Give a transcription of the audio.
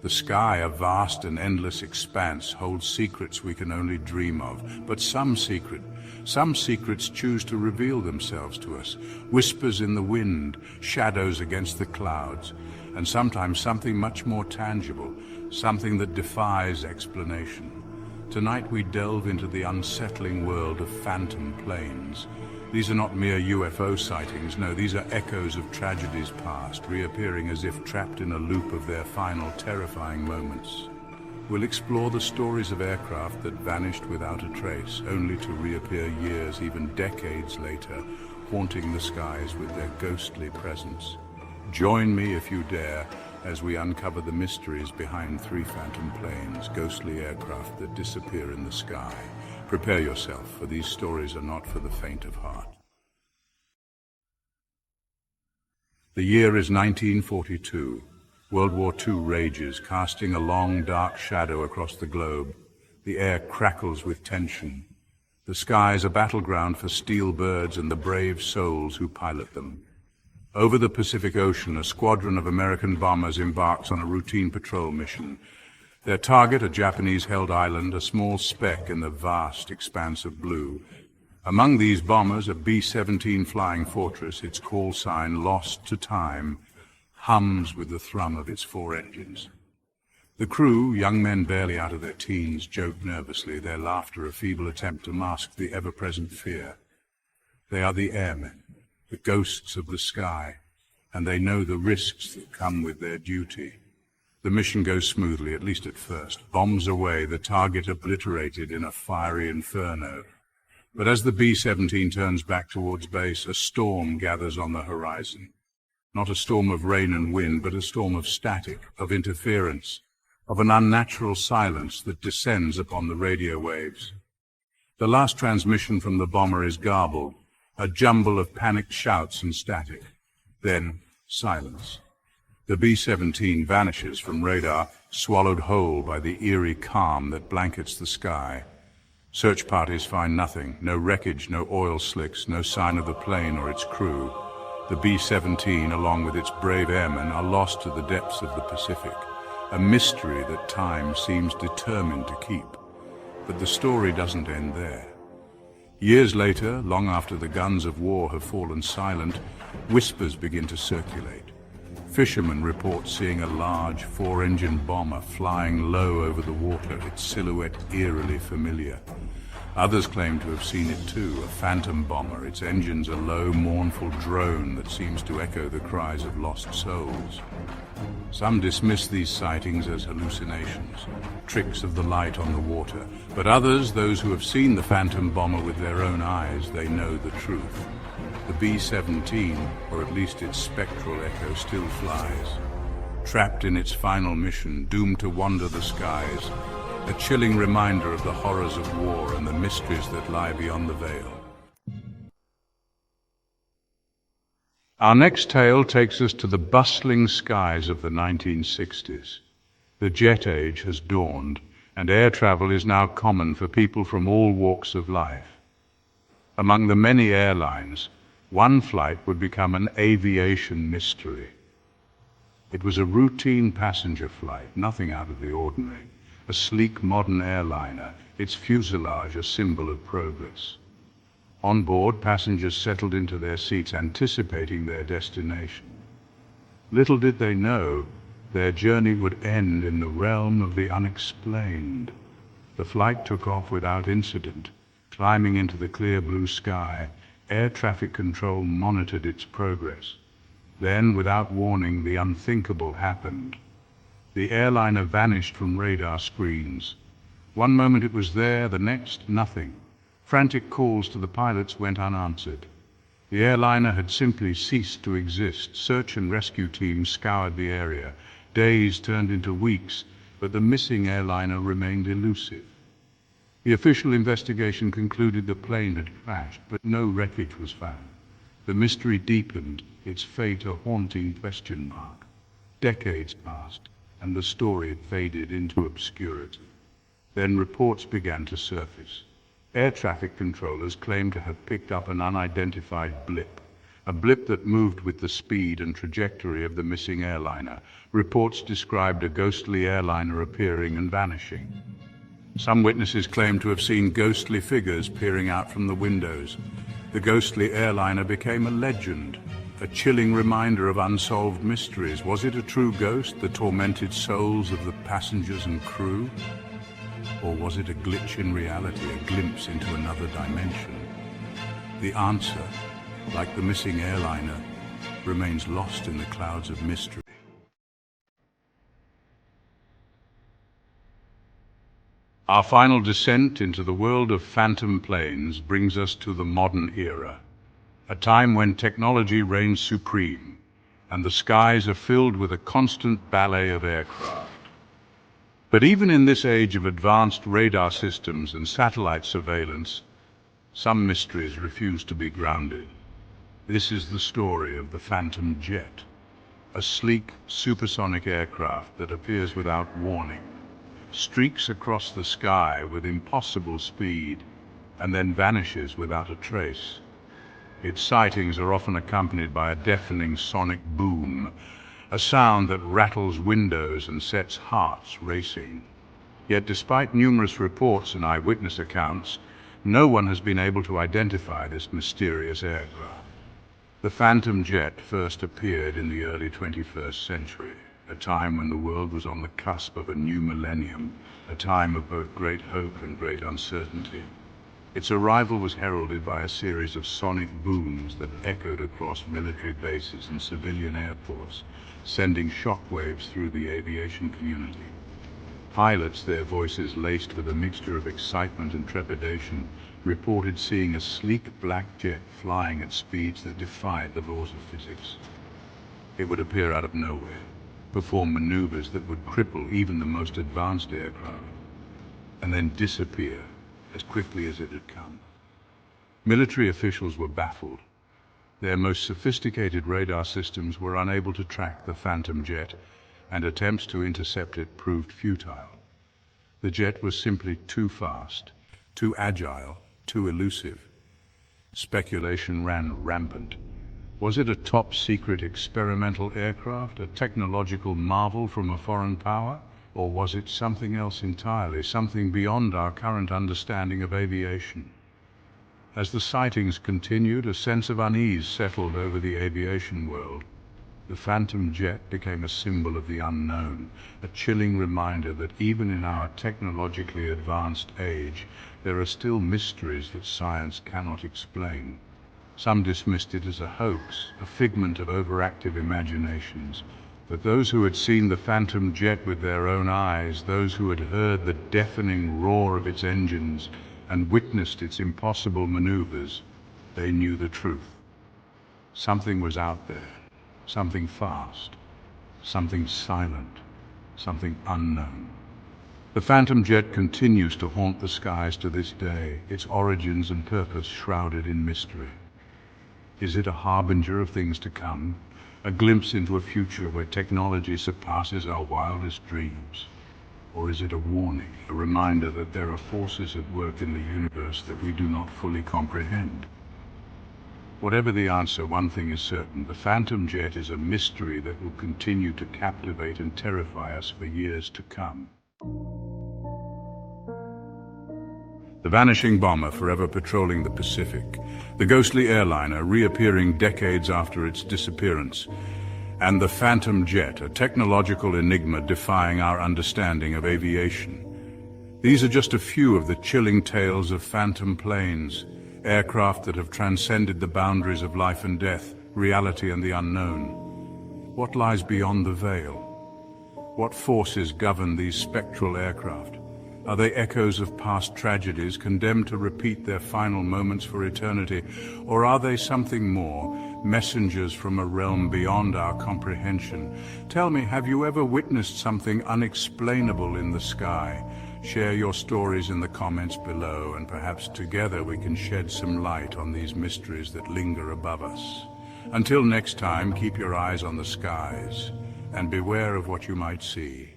The sky, a vast and endless expanse, holds secrets we can only dream of. But some secrets choose to reveal themselves to us. Whispers in the wind, shadows against the clouds, and sometimes something much more tangible, something that defies explanation. Tonight we delve into the unsettling world of phantom planes. These are not mere UFO sightings, no, these are echoes of tragedies past, reappearing as if trapped in a loop of their final terrifying moments. We'll explore the stories of aircraft that vanished without a trace, only to reappear years, even decades later, haunting the skies with their ghostly presence. Join me if you dare, as we uncover the mysteries behind 3 phantom planes, ghostly aircraft that disappear in the sky. Prepare yourself, for these stories are not for the faint of heart. The year is 1942. World War II rages, casting a long, dark shadow across the globe. The air crackles with tension. The sky is a battleground for steel birds and the brave souls who pilot them. Over the Pacific Ocean, a squadron of American bombers embarks on a routine patrol mission. Their target, a Japanese-held island, a small speck in the vast expanse of blue. Among these bombers, a B-17 Flying Fortress, its call sign, "Lost to Time," hums with the thrum of its 4 engines. The crew, young men barely out of their teens, joke nervously, their laughter a feeble attempt to mask the ever-present fear. They are the airmen, the ghosts of the sky, and they know the risks that come with their duty. The mission goes smoothly, at least at first. Bombs away, the target obliterated in a fiery inferno. But as the B-17 turns back towards base, a storm gathers on the horizon. Not a storm of rain and wind, but a storm of static, of interference, of an unnatural silence that descends upon the radio waves. The last transmission from the bomber is garbled, a jumble of panicked shouts and static. Then, silence. The B-17 vanishes from radar, swallowed whole by the eerie calm that blankets the sky. Search parties find nothing, no wreckage, no oil slicks, no sign of the plane or its crew. The B-17, along with its brave airmen, are lost to the depths of the Pacific, a mystery that time seems determined to keep. But the story doesn't end there. Years later, long after the guns of war have fallen silent, whispers begin to circulate. Fishermen report seeing a large 4-engine bomber flying low over the water, its silhouette eerily familiar. Others claim to have seen it too, a phantom bomber, its engines a low, mournful drone that seems to echo the cries of lost souls. Some dismiss these sightings as hallucinations, tricks of the light on the water, but others, those who have seen the phantom bomber with their own eyes, they know the truth. The B-17, or at least its spectral echo, still flies. Trapped in its final mission, doomed to wander the skies, a chilling reminder of the horrors of war and the mysteries that lie beyond the veil. Our next tale takes us to the bustling skies of the 1960s. The jet age has dawned, and air travel is now common for people from all walks of life. Among the many airlines, one flight would become an aviation mystery. It was a routine passenger flight, nothing out of the ordinary. A sleek modern airliner, its fuselage a symbol of progress. On board, passengers settled into their seats, anticipating their destination. Little did they know, their journey would end in the realm of the unexplained. The flight took off without incident. Climbing into the clear blue sky, air traffic control monitored its progress. Then, without warning, the unthinkable happened. The airliner vanished from radar screens. One moment it was there, the next, nothing. Frantic calls to the pilots went unanswered. The airliner had simply ceased to exist. Search and rescue teams scoured the area. Days turned into weeks, but the missing airliner remained elusive. The official investigation concluded the plane had crashed, but no wreckage was found. The mystery deepened, its fate a haunting question mark. Decades passed, and the story faded into obscurity. Then reports began to surface. Air traffic controllers claimed to have picked up an unidentified blip, a blip that moved with the speed and trajectory of the missing airliner. Reports described a ghostly airliner appearing and vanishing. Some witnesses claimed to have seen ghostly figures peering out from the windows. The ghostly airliner became a legend, a chilling reminder of unsolved mysteries. Was it a true ghost that tormented souls of the passengers and crew? Or was it a glitch in reality, a glimpse into another dimension? The answer, like the missing airliner, remains lost in the clouds of mystery. Our final descent into the world of phantom planes brings us to the modern era, a time when technology reigns supreme and the skies are filled with a constant ballet of aircraft. But even in this age of advanced radar systems and satellite surveillance, some mysteries refuse to be grounded. This is the story of the Phantom Jet, a sleek, supersonic aircraft that appears without warning, streaks across the sky with impossible speed, and then vanishes without a trace. Its sightings are often accompanied by a deafening sonic boom, a sound that rattles windows and sets hearts racing. Yet despite numerous reports and eyewitness accounts, no one has been able to identify this mysterious aircraft. The Phantom Jet first appeared in the early 21st century, a time when the world was on the cusp of a new millennium, a time of both great hope and great uncertainty. Its arrival was heralded by a series of sonic booms that echoed across military bases and civilian airports, sending shockwaves through the aviation community. Pilots, their voices laced with a mixture of excitement and trepidation, reported seeing a sleek black jet flying at speeds that defied the laws of physics. It would appear out of nowhere, perform maneuvers that would cripple even the most advanced aircraft, and then disappear as quickly as it had come. Military officials were baffled. Their most sophisticated radar systems were unable to track the Phantom Jet, and attempts to intercept it proved futile. The jet was simply too fast, too agile, too elusive. Speculation ran rampant. Was it a top-secret experimental aircraft, a technological marvel from a foreign power? Or was it something else entirely, something beyond our current understanding of aviation? As the sightings continued, a sense of unease settled over the aviation world. The Phantom Jet became a symbol of the unknown, a chilling reminder that even in our technologically advanced age, there are still mysteries that science cannot explain. Some dismissed it as a hoax, a figment of overactive imaginations. But those who had seen the Phantom Jet with their own eyes, those who had heard the deafening roar of its engines and witnessed its impossible maneuvers, they knew the truth. Something was out there. Something fast, something silent, something unknown. The Phantom Jet continues to haunt the skies to this day, its origins and purpose shrouded in mystery. Is it a harbinger of things to come, a glimpse into a future where technology surpasses our wildest dreams? Or is it a warning, a reminder that there are forces at work in the universe that we do not fully comprehend? Whatever the answer, one thing is certain: the Phantom Jet is a mystery that will continue to captivate and terrify us for years to come. The vanishing bomber forever patrolling the Pacific, the ghostly airliner reappearing decades after its disappearance, and the Phantom Jet, a technological enigma defying our understanding of aviation. These are just a few of the chilling tales of phantom planes, aircraft that have transcended the boundaries of life and death, reality and the unknown. What lies beyond the veil? What forces govern these spectral aircraft? Are they echoes of past tragedies condemned to repeat their final moments for eternity? Or are they something more, messengers from a realm beyond our comprehension? Tell me, have you ever witnessed something unexplainable in the sky? Share your stories in the comments below, and perhaps together we can shed some light on these mysteries that linger above us. Until next time, keep your eyes on the skies and beware of what you might see.